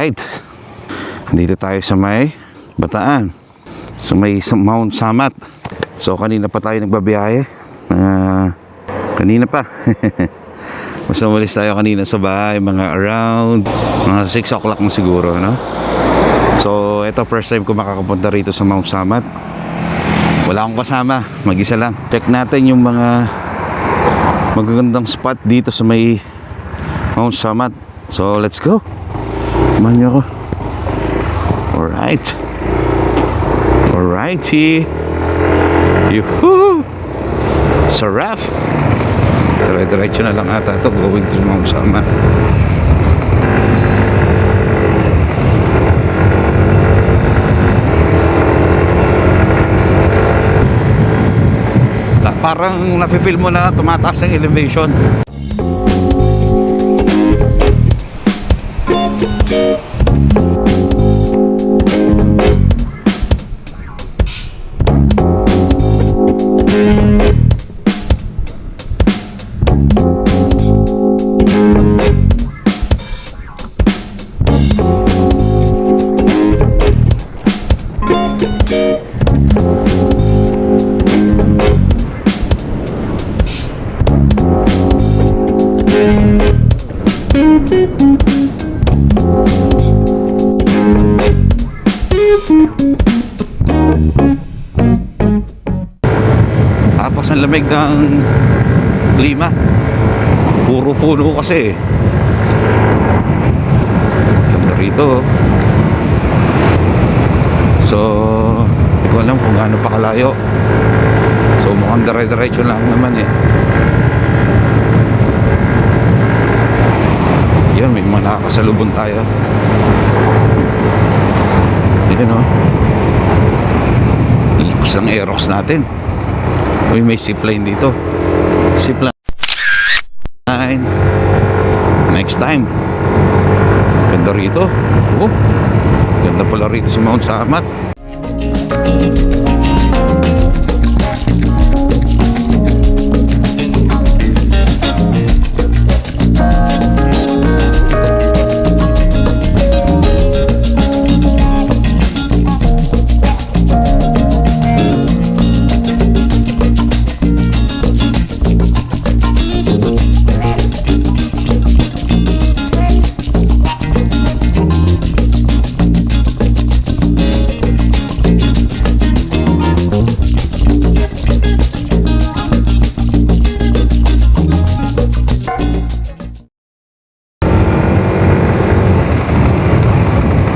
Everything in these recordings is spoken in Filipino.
Alright, dito tayo sa may Bataan, sa may Mount Samat. So kanina pa tayo nagbabiyahe, kanina pa basta umalis tayo kanina sa bahay mga around mga 6 o'clock na siguro, no? So ito first time ko makakapunta rito sa Mount Samat. Wala akong kasama, mag-isa lang. Check natin yung mga magagandang spot dito sa may Mount Samat. So let's go, samahan nyo ako. Alright, alrighty. Yuhuu, sarap. Dire-diretso na lang ata ito going to Mount Samat. Parang napipil mo na tumataas ang elevation. Tapos ang lamig ng klima, puro puno kasi. Ganda rito. So hindi ko alam kung gaano pa kalayo. So mukhang dire-diretso lang naman eh. Yan, may mga nakakasalubong tayo. Yan o, lakas ng Aerox natin. Uy, may zipline dito. Zipline next time. Ganda rito. Oh, ganda pala rito sa Mount Samat.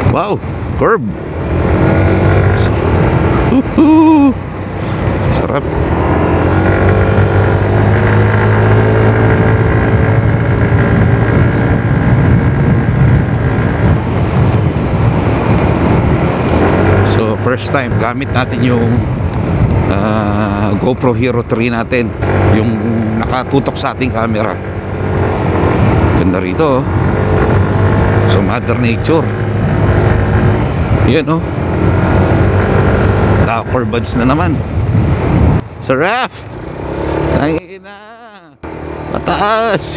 Wow, curb. Sarap. So first time gamit natin yung GoPro Hero 3 natin, yung nakatutok sa ating camera. Ganda rito, oh. So Mother Nature. Yan o, Dakor buds na naman. Sarap. Tangin na, mataas.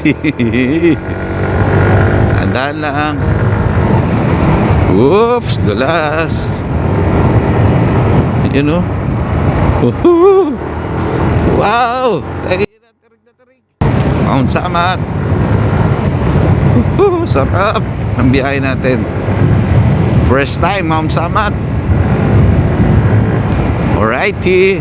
Andaan lang. Oops, dulas. Yan o. Wow, tangin na, tarig na tarig. Mount Samat. Sarap ang biyahe natin. First time Mount Samat. Alrighty.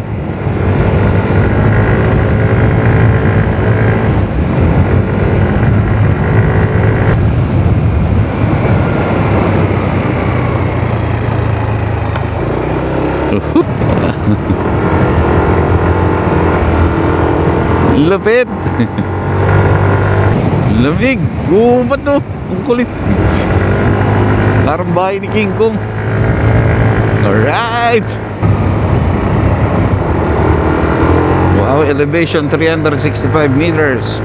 Lapit. Lamig. Oo, ba't to? Ang kulit. Parang bahay ni King Kong. Alright. Wow, elevation 365 meters.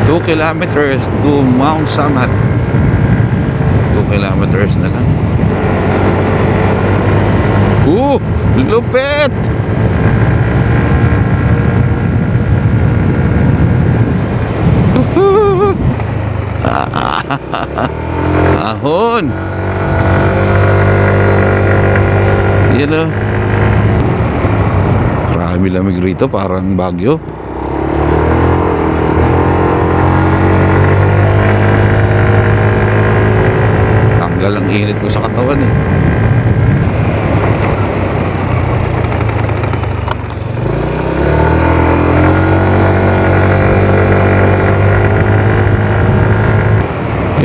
2 kilometers to Mount Samat. 2 kilometers na lang. Lupit! Ahon. Yan o. Marami lamig rito, parang Baguio. Tanggal ang init ko sa katawan eh.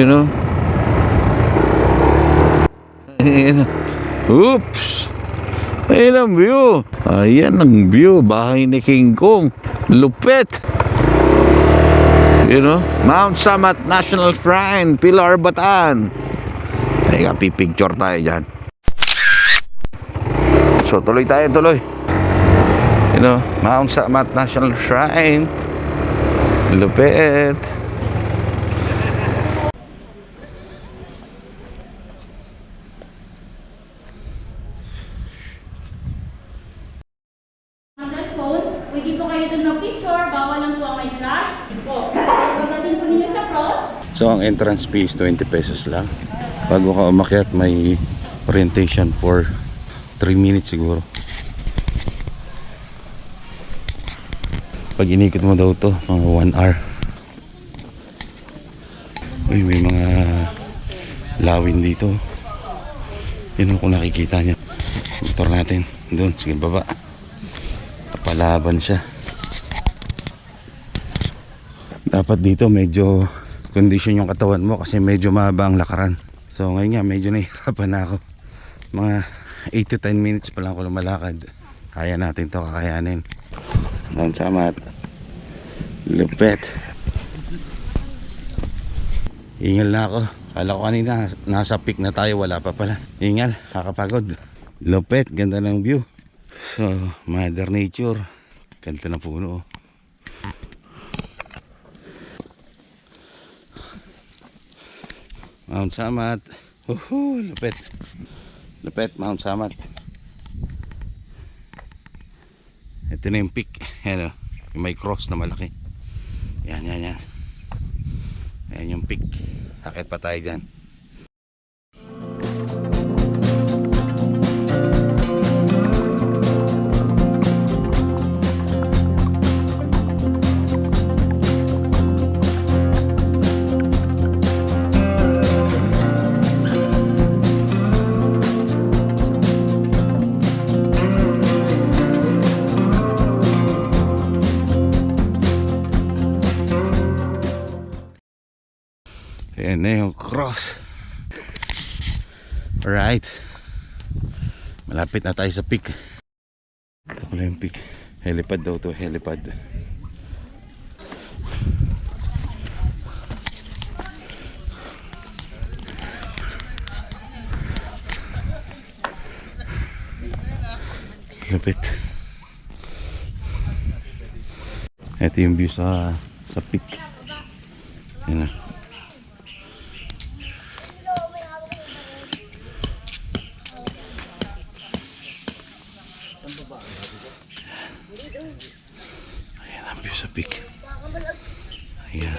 You know? Ayan. Oops! Ayan ang view. Ayan ang view. Bahay ni King Kong. Lupit. You know? Mount Samat National Shrine, Pilar, Bataan. Teka, pipicture tayo dyan. So, tuloy tayo, tuloy. You know? Mount Samat National Shrine. Lupit. Pwede po kayo dun mag-picture, bawal lang po ang may flash. Po. Pagdating po ninyo sa cross. So ang entrance fee is 20 pesos lang. Bago ka umakyat may orientation for 3 minutes siguro. Pag inikot mo daw to mga 1 hour. Uy, may mga lawin dito. Yun kung nakikita nyo. Motor natin doon, sige baba. Palaban siya. Dapat dito medyo condition yung katawan mo kasi medyo mahaba ang lakaran. So ngayon nga medyo nahihirapan na ako. Mga 8 to 10 minutes pa lang ako lumalakad. Kaya natin to, kakayanin. Mount Samat. Lupet. Ingal na ako. Kala ko kanina nasa peak na tayo, wala pa pala. Ingal, kakapagod. Lupet, ganda ng view. So, Mother Nature. Ganda na puno. Mount Samat. Lupet. Lupet, Mount Samat. Ito na yung peak. Yan o. May cross na malaki. Yan. Yan yung peak. Akit pa tayo dyan. Ayan na yung cross. Alright. Malapit na tayo sa peak. Ito pala yung peak. Helipad daw to, helipad. Lapit. Ito yung view sa peak. Yan na. Ayan ang view sa peak. Ayan.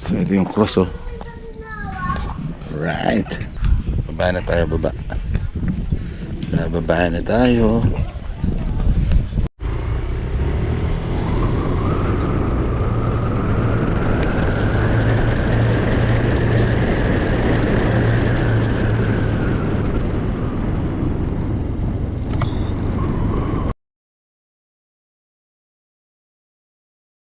So ito yung cross oh. Right. Baba na tayo, baba. Baba na tayo.